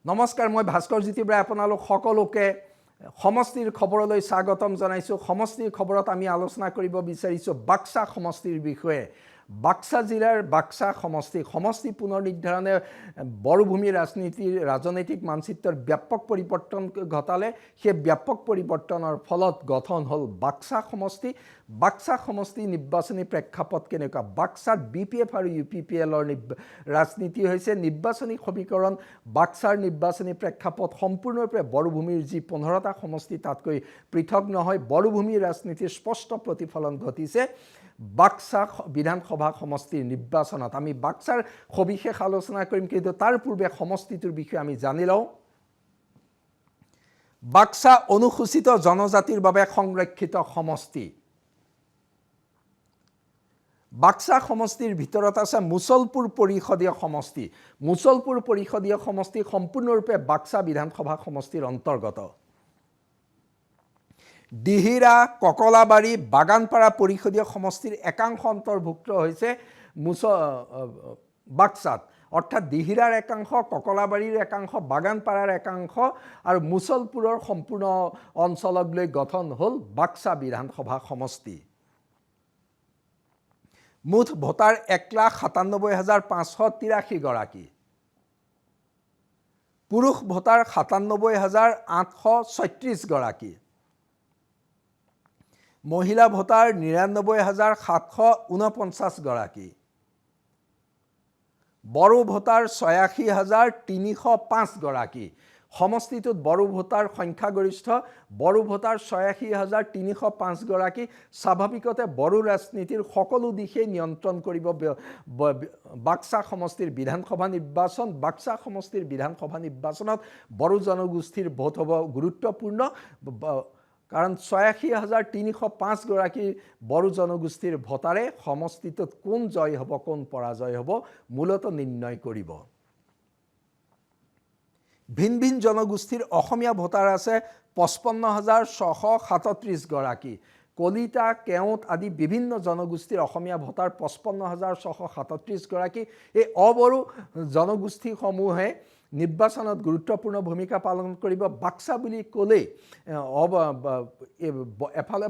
নমস্কাৰ, মই ভাস্কৰ জ্যোতি বৰাই আপোনালোক সকলোকে সমষ্টিৰ খবৰলৈ স্বাগতম জনাইছোঁ। সমষ্টিৰ খবৰত আমি আলোচনা কৰিব বিচাৰিছোঁ বাক্সা সমষ্টিৰ বিষয়ে। বাক্সা জিলাৰ বাক্সা সমষ্টি পুনৰ নিৰ্ধাৰণে বড়োভূমিৰ ৰাজনৈতিক মানচিত্ৰৰ ব্যাপক পৰিৱৰ্তন ঘটালে। সেই ব্যাপক পৰিৱৰ্তনৰ ফলত গঠন হ'ল বাক্সা সমষ্টি। বাক্সা সমষ্টি নিৰ্বাচনী প্ৰেক্ষাপট কেনেকুৱা? বাক্সাত BPF আৰু UPPLৰ ৰাজনীতি হৈছে। নিৰ্বাচনী সমীকৰণ বাক্সাৰ নিৰ্বাচনী প্ৰেক্ষাপট সম্পূৰ্ণৰূপে বড়োভূমিৰ যি 15টা সমষ্টি তাতকৈ পৃথক নহয়। বড়োভূমিৰ ৰাজনীতিৰ স্পষ্ট প্ৰতিফলন ঘটিছে বাক্সা বিধানসভা সমষ্টিৰ নিৰ্বাচনত। আমি বাক্সাৰ সবিশেষ আলোচনা কৰিম, কিন্তু তাৰ পূৰ্বে সমষ্টিটোৰ বিষয়ে আমি জানি লওঁ। বাক্সা অনুসূচিত জনজাতিৰ বাবে সংৰক্ষিত সমষ্টি। বাক্সা সমষ্টিৰ ভিতৰত আছে মুছলপুৰ পৰিষদীয় সমষ্টি। মুছলপুৰ পৰিষদীয় সমষ্টি সম্পূৰ্ণৰূপে বাক্সা বিধানসভা সমষ্টিৰ অন্তৰ্গত। দিহিৰা, ককলাবাৰী, বাগানপাৰা পৰিষদীয় সমষ্টিৰ একাংশ অন্তৰ্ভুক্ত হৈছে বাক্সাত। অৰ্থাৎ দিহিৰাৰ একাংশ, ককলাবাৰীৰ একাংশ, বাগানপাৰাৰ একাংশ আৰু মুছলপুৰৰ সম্পূৰ্ণ অঞ্চলক লৈ গঠন হ'ল বাক্সা বিধানসভা সমষ্টি। মুঠ ভোটাৰ 1,97,583 গৰাকী। পুৰুষ ভোটাৰ 97,836 গৰাকী। মহিলা ভোটাৰ 99,749 গৰাকী। বড়ো ভোটাৰ 86,305 গৰাকী। সমষ্টিটোত বড়ো ভোটাৰ সংখ্যাগৰিষ্ঠ। বড়ো ভোটাৰ 86,305 গৰাকী। স্বাভাৱিকতে বড়ো ৰাজনীতিৰ সকলো দিশেই নিয়ন্ত্ৰণ কৰিব বাক্সা সমষ্টিৰ বিধানসভা নিৰ্বাচন। বাক্সা সমষ্টিৰ বিধানসভা নিৰ্বাচনত বড়ো জনগোষ্ঠীৰ ভোট হ'ব গুৰুত্বপূৰ্ণ, কাৰণ 86,305 গৰাকী বড়ো জনগোষ্ঠীৰ ভোটাৰে সমষ্টিটোত কোন জয় হ'ব, কোন পৰাজয় হ'ব মূলত নিৰ্ণয় কৰিব। ভিন ভিন জনগোষ্ঠীৰ অসমীয়া ভোটাৰ আছে 55,637 গৰাকী। কলিতা, কেওট আদি বিভিন্ন জনগোষ্ঠীৰ অসমীয়া ভোটাৰ 55,637 গৰাকী। এই অবড়ো জনগোষ্ঠীসমূহে নিৰ্বাচনত গুৰুত্বপূৰ্ণ ভূমিকা পালন কৰিব। বাক্সা বুলি ক'লেই এফালে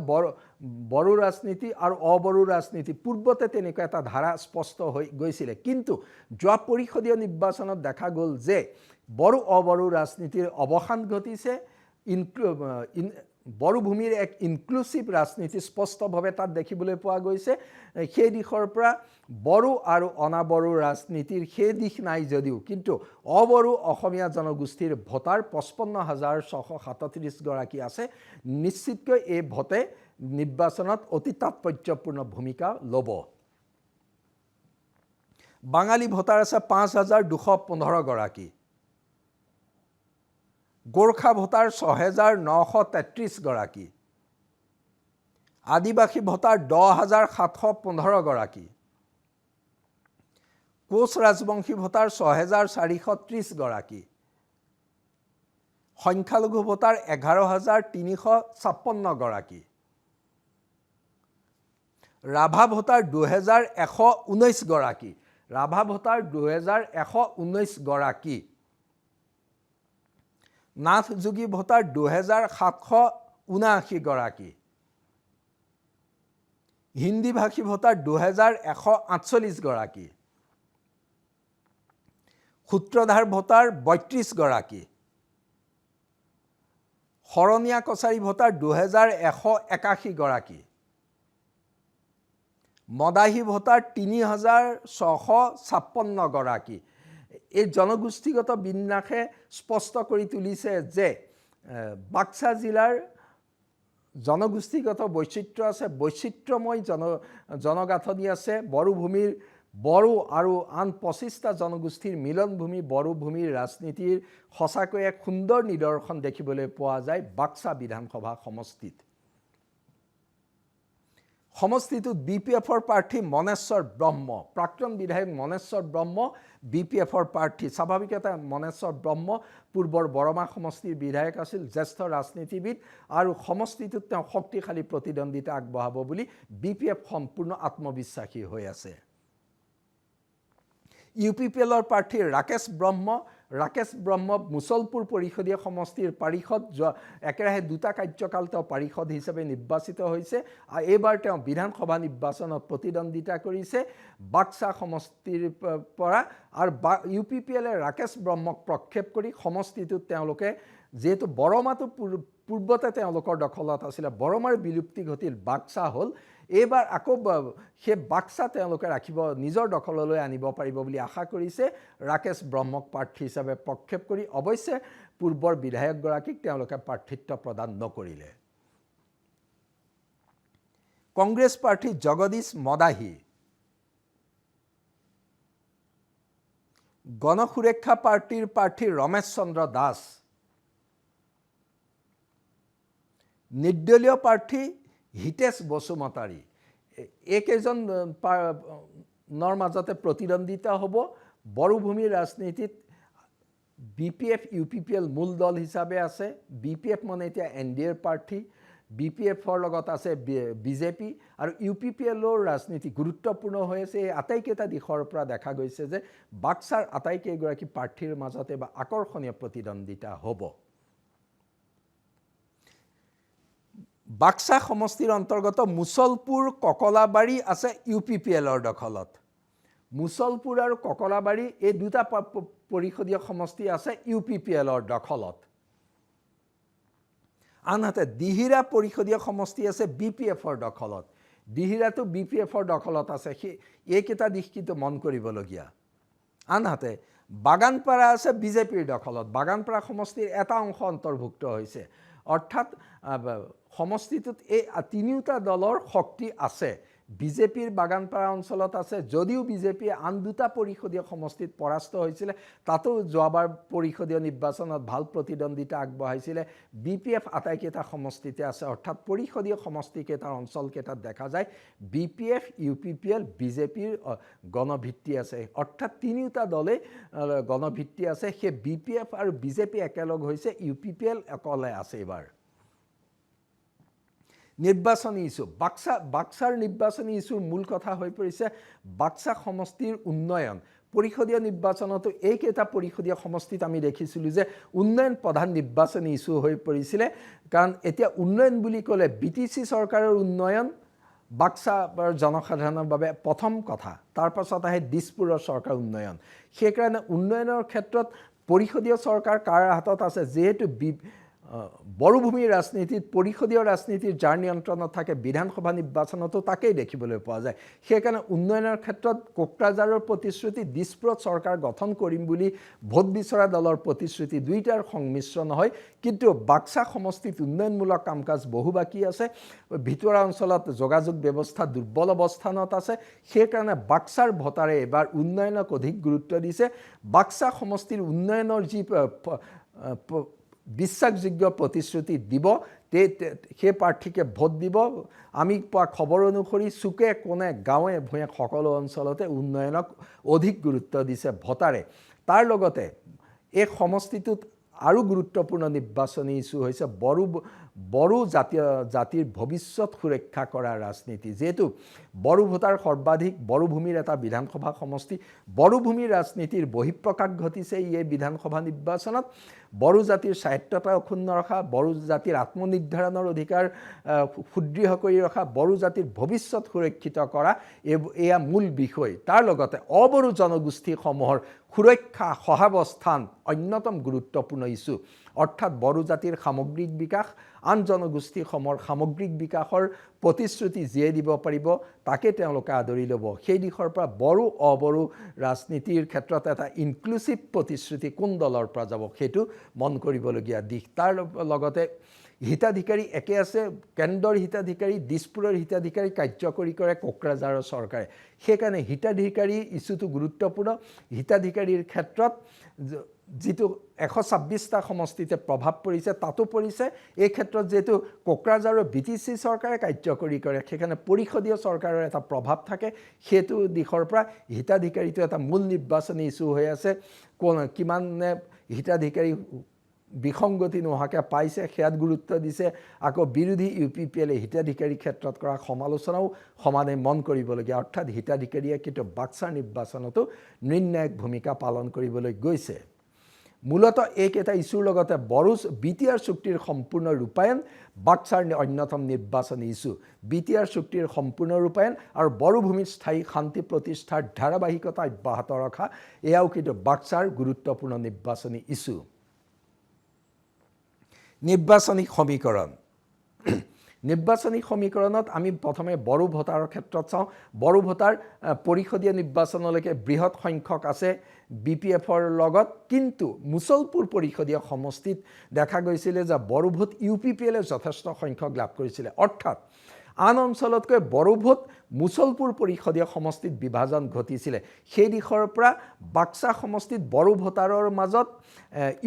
বড়ো ৰাজনীতি আৰু অবড়ো ৰাজনীতি, পূৰ্বতে তেনেকুৱা এটা ধাৰা স্পষ্ট হৈ গৈছিলে, কিন্তু যোৱা পৰিষদীয় নিৰ্বাচনত দেখা গ'ল যে বড়ো অবড়ো ৰাজনীতিৰ অৱসান ঘটিছে। বড়োভূমিৰ এক ইনক্লুচিভ ৰাজনীতি স্পষ্টভাৱে তাত দেখিবলৈ পোৱা গৈছে। সেই দিশৰ পৰা বড়ো আৰু অনাবড়ো ৰাজনীতিৰ সেই দিশ নাই যদিও, কিন্তু অবড়ো অসমীয়া জনগোষ্ঠীৰ ভোটাৰ 55,637 গৰাকী আছে। নিশ্চিতকৈ এই ভোটে নিৰ্বাচনত অতি তাৎপৰ্যপূৰ্ণ ভূমিকা ল'ব। বাঙালী ভোটাৰ আছে 5,215 গৰাকী। গোৰ্খা ভোটাৰ 6,933 গৰাকী। আদিবাসী ভোটাৰ 10,715 গৰাকী। কোচ ৰাজবংশী ভোটাৰ 6,430 গৰাকী। সংখ্যালঘু ভোটাৰ 11,356 গৰাকী। ৰাভা ভোটাৰ 2,119 গৰাকী। ৰাভা ভোটাৰ 2,119 গৰাকী। নাথযোগী ভোটাৰ 2,779 গৰাকী। হিন্দী ভাষী ভোটাৰ 2,148 গৰাকী। সূত্ৰধাৰ ভোটাৰ 32 গৰাকী। শৰণীয়া কছাৰী ভোটাৰ 2,181 গৰাকী। মদাহী ভোটাৰ 3,656 গৰাকী। এই জনগোষ্ঠীগত বিন্যাসে স্পষ্ট কৰি তুলিছে যে বাক্সা জিলাৰ জনগোষ্ঠীগত বৈচিত্ৰ্য আছে, বৈচিত্ৰ্যময় জনগাঁথনি আছে। বড়োভূমিৰ বড়ো আৰু আন 25টা জনগোষ্ঠীৰ মিলনভূমি বড়োভূমিৰ ৰাজনীতিৰ সঁচাকৈ এক সুন্দৰ নিদৰ্শন দেখিবলৈ পোৱা যায় বাক্সা বিধানসভা সমষ্টিত। সমষ্টিটোত BPFৰ প্ৰাৰ্থী মনেশ্বৰ ব্ৰহ্ম, প্ৰাক্তন বিধায়ক মনেশ্বৰ ব্ৰহ্ম BPFৰ প্ৰাৰ্থী। স্বাভাৱিকতে মনেশ্বৰ ব্ৰহ্ম পূৰ্বৰ বৰমা সমষ্টিৰ বিধায়ক আছিল, জ্যেষ্ঠ ৰাজনীতিবিদ, আৰু সমষ্টিটোত তেওঁ শক্তিশালী প্ৰতিদ্বন্দ্বিতা আগবঢ়াব বুলি BPF সম্পূৰ্ণ আত্মবিশ্বাসী হৈ আছে। UPPLৰ প্ৰাৰ্থী ৰাকেশ ব্ৰহ্ম ৰাকেশ ব্ৰহ্ম মুছলপুৰ পৰিষদীয় সমষ্টিৰ পাৰিষদ একেৰাহে 2টা কাৰ্যকাল তেওঁ পাৰিষদ হিচাপে নিৰ্বাচিত হৈছে আৰু এইবাৰ তেওঁ বিধানসভা নিৰ্বাচনত প্ৰতিদ্বন্দ্বিতা কৰিছে বাক্সা সমষ্টিৰ পৰা আৰু UPPLে ৰাকেশ ব্ৰহ্মক প্ৰক্ষেপ কৰি সমষ্টিটোত তেওঁলোকে যেহেতু বৰমাটো পূৰ্বতে তেওঁলোকৰ দখলত আছিলে বৰমাৰ বিলুপ্তি ঘটিল বাক্সা হ'ল এইবাৰ আকৌ সেই বাক্সা তেওঁলোকে ৰাখিব নিজৰ দখললৈ আনিব পাৰিব বুলি আশা কৰিছে ৰাকেশ ব্ৰহ্মক প্ৰাৰ্থী হিচাপে প্ৰক্ষেপ কৰি অৱশ্যে পূৰ্বৰ বিধায়কগৰাকীক তেওঁলোকে প্ৰাৰ্থিত্ব প্ৰদান নকৰিলে কংগ্ৰেছ প্ৰাৰ্থী জগদীশ মদাহী গণসুৰক্ষা পাৰ্টিৰ প্ৰাৰ্থী ৰমেশ চন্দ্ৰ দাস নিৰ্দলীয় প্ৰাৰ্থী হিতেশ বসুমতাৰী এইকেইজনৰ মাজতে প্ৰতিদ্বন্দ্বিতা হ'ব বড়োভূমিৰ ৰাজনীতিত BPF UPPL মূল দল হিচাপে আছে BPF মানে এতিয়া NDAৰ প্ৰাৰ্থী BPFৰ লগত আছে BJP আৰু UPPLৰ ৰাজনীতি গুৰুত্বপূৰ্ণ হৈ আছে এই আটাইকেইটা দিশৰ পৰা দেখা গৈছে যে বাক্সাৰ আটাইকেইগৰাকী প্ৰাৰ্থীৰ মাজতে বা আকৰ্ষণীয় প্ৰতিদ্বন্দ্বিতা হ'ব বাক্সা সমষ্টিৰ অন্তৰ্গত মুছলপুৰ ককলাবাৰী আছে UPPLৰ দখলত মুছলপুৰ আৰু ককলাবাৰী এই 2টা পৰিষদীয় সমষ্টি আছে UPPLৰ দখলত আনহাতে দিহিৰা পৰিষদীয় সমষ্টি আছে BPFৰ দখলত দিহিৰাটো BPFৰ দখলত আছে এইকেইটা দিশ কিন্তু মন কৰিবলগীয়া আনহাতে বাগানপাৰা আছে BJPৰ দখলত বাগানপাৰা সমষ্টিৰ এটা অংশ অন্তৰ্ভুক্ত হৈছে অৰ্থাৎ সমষ্টিটোত এই তিনিওটা দলৰ শক্তি আছে BJPৰ বাগানপাৰা অঞ্চলত আছে যদিও BJP আন 2টা পৰিষদীয় সমষ্টিত পৰাস্ত হৈছিলে তাতো যোৱাবাৰ পৰিষদীয় নিৰ্বাচনত ভাল প্ৰতিদ্বন্দ্বিতা আগবঢ়াইছিলে BPF আটাইকেইটা সমষ্টিতে আছে অৰ্থাৎ পৰিষদীয় সমষ্টিকেইটাৰ অঞ্চলকেইটাত দেখা যায় BPF UPPL BJPৰ গণভিত্তি আছে অৰ্থাৎ তিনিওটা দলে গণভিত্তি আছে সেই BPF আৰু BJP একেলগ হৈছে UPPL অকলে আছে এবাৰ নিৰ্বাচনী ইস্যু বাক্সাৰ নিৰ্বাচনী ইস্যুৰ মূল কথা হৈ পৰিছে বাক্সা সমষ্টিৰ উন্নয়ন পৰিষদীয় নিৰ্বাচনতো এইকেইটা পৰিষদীয় সমষ্টিত আমি দেখিছিলোঁ যে উন্নয়ন প্ৰধান নিৰ্বাচনী ইস্যু হৈ পৰিছিলে কাৰণ এতিয়া উন্নয়ন বুলি ক'লে BTC চৰকাৰৰ উন্নয়ন বাক্সাৰ জনসাধাৰণৰ বাবে প্ৰথম কথা তাৰ পাছত আহে দিছপুৰৰ চৰকাৰ উন্নয়ন সেইকাৰণে উন্নয়নৰ ক্ষেত্ৰত পৰিষদীয় চৰকাৰ কাৰ হাতত আছে যেহেতু বড়োভূমিৰ ৰাজনীতিত পৰিষদীয় ৰাজনীতিৰ যাৰ নিয়ন্ত্ৰণত থাকে বিধানসভা নিৰ্বাচনতো তাকেই দেখিবলৈ পোৱা যায় সেইকাৰণে উন্নয়নৰ ক্ষেত্ৰত কোকৰাঝাৰৰ প্ৰতিশ্ৰুতি দিছপুৰত চৰকাৰ গঠন কৰিম বুলি ভোট বিচৰা দলৰ প্ৰতিশ্ৰুতি দুইটাৰ সংমিশ্ৰণ হয় কিন্তু বাক্সা সমষ্টিত উন্নয়নমূলক কাম-কাজ বহু বাকী আছে ভিতৰুৱা অঞ্চলত যোগাযোগ ব্যৱস্থা দুৰ্বল অৱস্থানত আছে সেইকাৰণে বাক্সাৰ ভোটাৰে এবাৰ উন্নয়নক অধিক গুৰুত্ব দিছে বাক্সা সমষ্টিৰ উন্নয়নৰ যি বিশ্বাসযোগ্য প্ৰতিশ্ৰুতি দিব সেই প্ৰাৰ্থীকে ভোট দিব আমি পোৱা খবৰ অনুসৰি চুকে কোণে গাঁৱে ভূঞে সকলো অঞ্চলতে উন্নয়নক অধিক গুৰুত্ব দিছে ভোটাৰে তাৰ লগতে এই সমষ্টিটোত আৰু গুৰুত্বপূৰ্ণ নিৰ্বাচনী ইস্যু হৈছে বড়ো জাতিৰ ভৱিষ্যত সুৰক্ষা কৰা ৰাজনীতি যেহেতু বড়ো ভোটাৰ সৰ্বাধিক বড়োভূমিৰ এটা বিধানসভা সমষ্টি বড়োভূমিৰ ৰাজনীতিৰ বহিঃপ্ৰকাশ ঘটিছে এই বিধানসভা নিৰ্বাচনত বড়ো জাতিৰ স্বায়ত্ততা অক্ষুণ্ণ ৰখা বড়ো জাতিৰ আত্মনিৰ্ধাৰণৰ অধিকাৰ সুদৃঢ় কৰি ৰখা বড়ো জাতিৰ ভৱিষ্যত সুৰক্ষিত কৰা এয়া মূল বিষয় তাৰ লগতে অবড়ো জনগোষ্ঠীসমূহৰ সুৰক্ষা সহাৱস্থান অন্যতম গুৰুত্বপূৰ্ণ ইস্যু অৰ্থাৎ বড়ো জাতিৰ সামগ্ৰিক বিকাশ আন জনগোষ্ঠীসমূহৰ সামগ্ৰিক বিকাশৰ প্ৰতিশ্ৰুতি জীয়াই দিব পাৰিব তাকে তেওঁলোকে আদৰি ল'ব সেই দিশৰ পৰা বড়ো অবড়ো ৰাজনীতিৰ ক্ষেত্ৰত এটা ইনক্লুচিভ প্ৰতিশ্ৰুতি কোন দলৰ পৰা যাব সেইটো মন কৰিবলগীয়া দিশ তাৰ লগতে হিতাধিকাৰী একে আছে কেন্দ্ৰৰ হিতাধিকাৰী দিছপুৰৰ হিতাধিকাৰী কাৰ্যকৰী কৰে কোকৰাঝাৰৰ চৰকাৰে সেইকাৰণে হিতাধিকাৰী ইস্যুটো গুৰুত্বপূৰ্ণ হিতাধিকাৰীৰ ক্ষেত্ৰত যিটো 126টা সমষ্টিতে প্ৰভাৱ পৰিছে তাতো পৰিছে এই ক্ষেত্ৰত যেহেতু কোকৰাঝাৰৰ BTC চৰকাৰে কাৰ্যকৰী কৰে সেইকাৰণে পৰিষদীয় চৰকাৰৰ এটা প্ৰভাৱ থাকে সেইটো দিশৰ পৰা হিতাধিকাৰীটো এটা মূল নিৰ্বাচনী ইস্যু হৈ আছে কিমানে হিতাধিকাৰী বিসংগতি নোহোৱাকৈ পাইছে সেয়াত গুৰুত্ব দিছে আকৌ বিৰোধী UPPLে হিতাধিকাৰী ক্ষেত্ৰত কৰা সমালোচনাও সমানে মন কৰিবলগীয়া অৰ্থাৎ হিতাধিকাৰীয়ে কিন্তু বাক্সাৰ নিৰ্বাচনতো নিৰ্ণায়ক ভূমিকা পালন কৰিবলৈ গৈছে মূলতঃ এইকেইটা ইছ্যুৰ লগতে বড়ো BTR চুক্তিৰ সম্পূৰ্ণ ৰূপায়ণ বাক্সাৰ অন্যতম নিৰ্বাচনী ইছ্যু। BTR চুক্তিৰ সম্পূৰ্ণ ৰূপায়ণ আৰু বড়ো ভূমিৰ স্থায়ী শান্তি প্ৰতিষ্ঠাৰ ধাৰাবাহিকতা অব্যাহত ৰখা এয়াও কিন্তু বাক্সাৰ গুৰুত্বপূৰ্ণ নিৰ্বাচনী ইছ্যু। নিৰ্বাচনী সমীকৰণ নিৰ্বাচনী সমীকৰণত আমি প্ৰথমে বড়ো ভোটাৰৰ ক্ষেত্ৰত চাওঁ। বড়ো ভোটাৰ পৰিষদীয় নিৰ্বাচনলৈকে বৃহৎ সংখ্যক আছে BPFৰ লগত, কিন্তু মুছলপুৰ পৰিষদীয় সমষ্টিত দেখা গৈছিলে যে বড়ো ভোট UPPLে যথেষ্ট সংখ্যক লাভ কৰিছিলে। অৰ্থাৎ আন অঞ্চলতকৈ বড়ো ভোট মুছলপুৰ পৰিষদীয় সমষ্টিত বিভাজন ঘটিছিলে। সেই দিশৰ পৰা বাক্সা সমষ্টিত বড়ো ভোটাৰৰ মাজত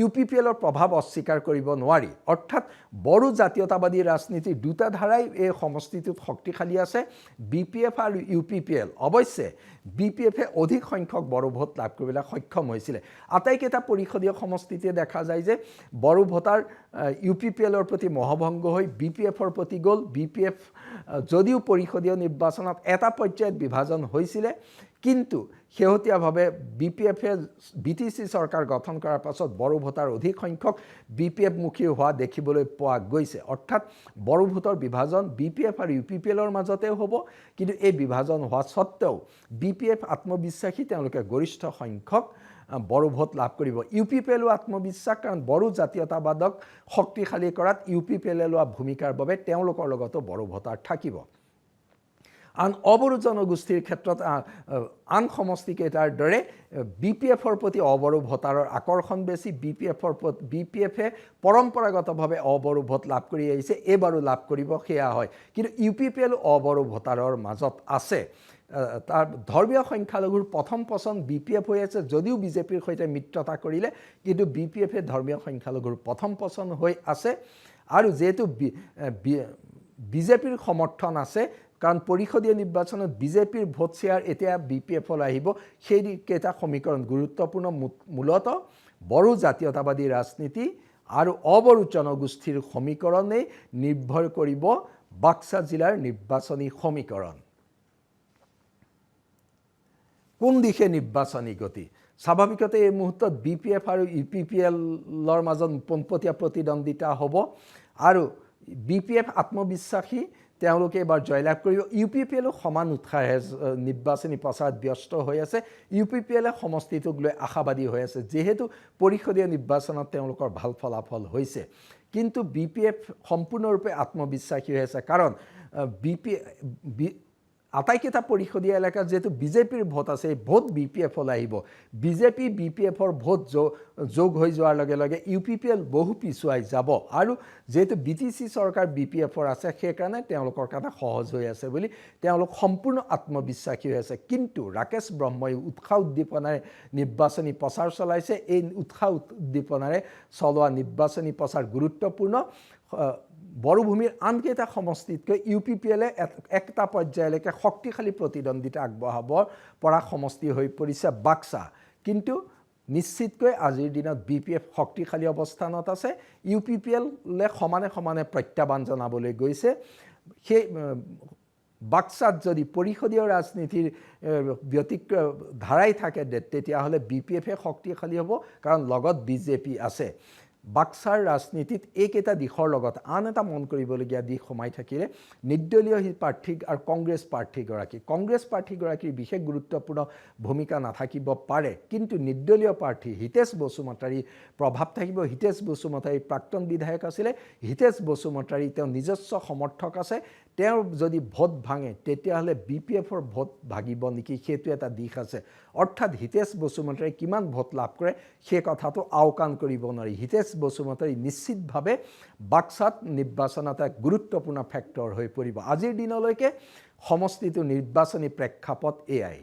UPPLৰ প্ৰভাৱ অস্বীকাৰ কৰিব নোৱাৰি। অৰ্থাৎ বড়ো জাতীয়তাবাদী ৰাজনীতিৰ দুটা ধাৰাই এই সমষ্টিটোত শক্তিশালী আছে, BPF আৰু UPPL। অৱশ্যে BPFে অধিক সংখ্যক বড়ো ভোট লাভ কৰিবলৈ সক্ষম হৈছিলে। আটাইকেইটা পৰিষদীয় সমষ্টিতে দেখা যায় যে বড়ো ভোটাৰ UPPLৰ প্ৰতি মহভংগ হৈ BPFৰ প্ৰতি গ'ল। BPF যদিও পৰিষদীয় নিৰ্বাচনত এটা পৰ্যায়ত বিভাজন হৈছিলে, কিন্তু শেহতীয়াভাৱে BPFে BTC চৰকাৰ গঠন কৰাৰ পাছত বড়ো ভোটাৰ অধিক সংখ্যক BPF মুখী হোৱা দেখিবলৈ পোৱা গৈছে। অৰ্থাৎ বড়ো ভোটৰ বিভাজন BPF আৰু UPPLৰ মাজতে হ'ব, কিন্তু এই বিভাজন হোৱা স্বত্তেও BPF আত্মবিশ্বাসী, তেওঁলোকে গৰিষ্ঠ সংখ্যক বড়ো ভোট লাভ কৰিব। UPPLও আত্মবিশ্বাস, কাৰণ বড়ো জাতীয়তাবাদক শক্তিশালী কৰাত UPPLে লোৱা ভূমিকাৰ বাবে তেওঁলোকৰ লগতো বড়ো ভোটাৰ থাকিব। আন অবড়ো জনগোষ্ঠীৰ ক্ষেত্ৰত আন সমষ্টিকেইটাৰ দৰে BPFৰ প্ৰতি অবড়ো ভোটাৰৰ আকৰ্ষণ বেছি। BPFে পৰম্পৰাগতভাৱে অবড়ো ভোট লাভ কৰি আহিছে, এইবাৰো লাভ কৰিব সেয়া হয়। কিন্তু UPPL অবড়ো ভোটাৰৰ মাজত আছে। তাৰ ধৰ্মীয় সংখ্যালঘুৰ প্ৰথম পচন্দ BPF হৈ আছে, যদিও বিজেপিৰ সৈতে মিত্ৰতা কৰিলে, কিন্তু BPFে ধৰ্মীয় সংখ্যালঘুৰ প্ৰথম পচন্দ হৈ আছে। আৰু যেহেতু বিজেপিৰ সমৰ্থন আছে, কাৰণ পৰিষদীয় নিৰ্বাচনত বিজেপিৰ ভোট শ্বেয়াৰ এতিয়া BPFলৈ আহিব, সেইকেইটা সমীকৰণ গুৰুত্বপূৰ্ণ। মূলতঃ বড়ো জাতীয়তাবাদী ৰাজনীতি আৰু অবড়ো জনগোষ্ঠীৰ সমীকৰণে নিৰ্ভৰ কৰিব বাক্সা জিলাৰ নিৰ্বাচনী সমীকৰণ। কোন দিশে নিৰ্বাচনী গতি? স্বাভাৱিকতে এই মুহূৰ্তত BPF আৰু UPPLৰ মাজত পোনপটীয়া প্ৰতিদ্বন্দ্বিতা হ'ব, আৰু BPF আত্মবিশ্বাসী, তেওঁলোকে এবাৰ জয়লাভ কৰিব। UPPLও সমান উৎসাহে নিৰ্বাচনী প্ৰচাৰত ব্যস্ত হৈ আছে। UPPLে সমষ্টিটোক লৈ আশাবাদী হৈ আছে, যিহেতু পৰিষদীয় নিৰ্বাচনত তেওঁলোকৰ ভাল ফলাফল হৈছে। কিন্তু BPF সম্পূৰ্ণৰূপে আত্মবিশ্বাসী হৈ আছে, কাৰণ আটাইকেইটা পৰিষদীয় এলেকাত যেহেতু বিজেপিৰ ভোট আছে, এই ভোট BPFলৈ আহিব। BPFৰ ভোট যোগ হৈ যোৱাৰ লগে লগে UPPL বহু পিছুৱাই যাব, আৰু যেহেতু BTC চৰকাৰ BPFৰ আছে, সেইকাৰণে তেওঁলোকৰ কাৰণে সহজ হৈ আছে বুলি তেওঁলোক সম্পূৰ্ণ আত্মবিশ্বাসী হৈ আছে। কিন্তু ৰাকেশ ব্ৰহ্মই উৎসাহ উদ্দীপনাৰে নিৰ্বাচনী প্ৰচাৰ চলাইছে। এই উৎসাহ উদ্দীপনাৰে চলোৱা নিৰ্বাচনী প্ৰচাৰ গুৰুত্বপূৰ্ণ। বড়ো ভূমিৰ আনকেইটা সমষ্টিতকৈ UPPLে একটা পৰ্যায়লৈকে শক্তিশালী প্ৰতিদ্বন্দ্বিতা আগবঢ়াব পৰা সমষ্টি হৈ পৰিছে বাক্সা। কিন্তু নিশ্চিতকৈ আজিৰ দিনত BPF শক্তিশালী অৱস্থানত আছে। UPPLে সমানে সমানে প্ৰত্যাহ্বান জনাবলৈ গৈছে। সেই বাক্সাত যদি পৰিষদীয় ৰাজনীতিৰ ধাৰাই থাকে, তেতিয়াহ'লে BPFে শক্তিশালী হ'ব, কাৰণ লগত BJP আছে। বাক্সাৰ ৰাজনীতিত এইকেইটা দিশৰ লগত আন এটা মন কৰিবলগীয়া দিশ সোমাই থাকিলে নিৰ্দলীয় প্ৰাৰ্থী আৰু কংগ্ৰেছ প্ৰাৰ্থীগৰাকীৰ বিশেষ গুৰুত্বপূৰ্ণ ভূমিকা নাথাকিব পাৰে, কিন্তু নিৰ্দলীয় প্ৰাৰ্থী হিতেশ বসুমতাৰীৰ প্ৰভাৱ থাকিব। হিতেশ বসুমতাৰী প্ৰাক্তন বিধায়ক আছিলে। হিতেশ বসুমতাৰী তেওঁ নিজস্ব সমৰ্থক আছে। তেওঁ যদি ভোট ভাঙে, তেতিয়াহ'লে BPFৰ ভোট ভাগিব নেকি, সেইটো এটা দিশ আছে। অৰ্থাৎ হিতেশ বসুমতাৰী কিমান ভোট লাভ কৰে সেই কথাটো আওকাণ কৰিব নোৱাৰি। হিতেশ বসুমতাৰী নিশ্চিতভাৱে বাক্সাত নিৰ্বাচনত এক গুৰুত্বপূৰ্ণ ফেক্টৰ হৈ পৰিব। আজিৰ দিনলৈকে সমষ্টিটো নিৰ্বাচনী প্ৰেক্ষাপট এয়াই।